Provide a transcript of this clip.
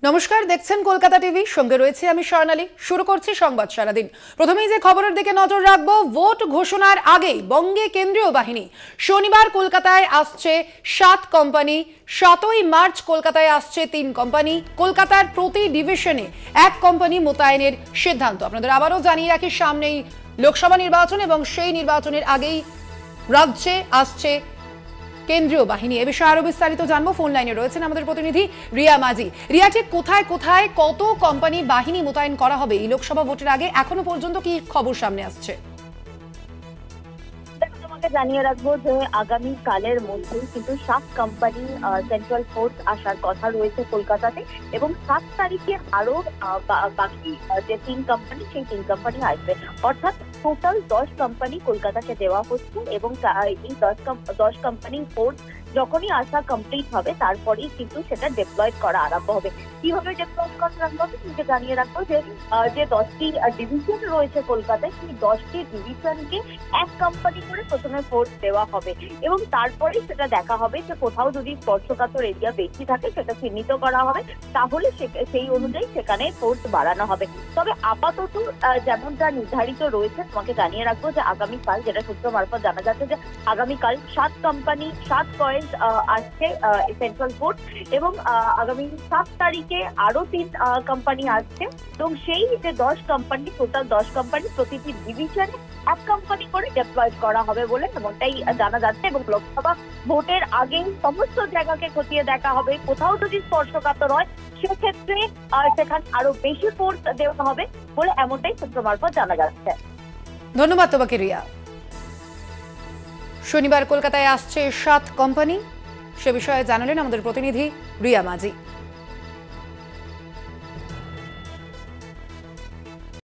নমস্কার, দেখছেন কলকাতা টিভি। সঙ্গে রয়েছে আমি স্বর্ণালী। শুরু করছি সংবাদ সারাদিন। প্রথমেই যে খবরের দিকে নজর রাখবো, ভোট ঘোষণার আগেই বঙ্গে কেন্দ্রীয় বাহিনী। শনিবার কলকাতায় আসছে 7 কোম্পানি, 7ই মার্চ কলকাতায় আসছে 3 কোম্পানি। কলকাতার প্রতি ডিভিশনে 1 কোম্পানি মোতায়েনের সিদ্ধান্ত। আপনাদের আবারও জানিয়ে রাখি, সামনেই লোকসভা নির্বাচন এবং সেই নির্বাচনের আগেই রাজ্যে আসছে কেন্দ্রীয় বাহিনী। এ বিষয়ে আরো বিস্তারিত জানবো। ফোন লাইনে রয়েছেন আমাদের প্রতিনিধি রিয়া মাঝি। রিয়া, ঠিক কোথায় কোথায় কত কোম্পানি বাহিনী মোতায়েন করা হবে এই লোকসভা ভোটের আগে, এখনো পর্যন্ত কি খবর সামনে আসছে? জানিয়ে রাখবো যে আগামী কালের মধ্যেই কিন্তু 7 কোম্পানি সেন্ট্রাল ফোর্স আসার কথা রয়েছে কলকাতাতে, এবং 7 তারিখে আরো বাকি যে 3 কোম্পানি, সেই 3 কোম্পানি আসবে। অর্থাৎ টোটাল 10 কোম্পানি কলকাতাকে দেওয়া হচ্ছে, এবং এই 10 কোম্পানির ফোর্স যখনই আসা কমপ্লিট হবে তারপরেই কিন্তু সেটা ডিপ্লয়েড করা আরম্ভ হবে। কিভাবে ডিপ্লয়েড করা আরম্ভ হবে তোমাকে জানিয়ে রাখবো যে 10টি ডিভিশন রয়েছে কলকাতায়, সেই 10টি ডিভিশনকে 1 কোম্পানি করে প্রথমে ফোর্স দেওয়া হবে, এবং তারপরে সেটা দেখা হবে যে কোথাও যদি স্পর্শকাতর এরিয়া বেশি থাকে সেটা চিহ্নিত করা হবে, তাহলে সেই অনুযায়ী সেখানে ফোর্স বাড়ানো হবে। তবে আপাতত যেমনটা নির্ধারিত রয়েছে তোমাকে জানিয়ে রাখবো যে আগামীকাল, যেটা সূত্র মারফত জানা যাচ্ছে যে আগামীকাল 7 কোম্পানি 7 পয়েন্ট আসছে সেন্ট্রাল ফোর্স, এবং আগামী 7 তারিখে আরো 3 কোম্পানি আসছে, এবং সেই যে 10 কোম্পানি, টোটাল 10 কোম্পানি প্রতিটি ডিভিশনে 1 কোম্পানি করে ডিপ্লয়েড করা হবে বলে এমনটাই জানা যাচ্ছে। এবং লোকসভা ভোটের আগেই সমস্ত জায়গাকে খতিয়ে দেখা হবে, কোথাও যদি স্পর্শকাতর হয় সেক্ষেত্রে সেখানে আরো বেশি ফোর্স দেওয়া হবে বলে এমনটাই সূত্র মারফত জানা যাচ্ছে। ধন্যবাদ তোমাকে রিয়া। শনিবার কলকাতায় আসছে 7 কোম্পানি, সে বিষয়ে জানালেন আমাদের প্রতিনিধি রিয়া মাঝি।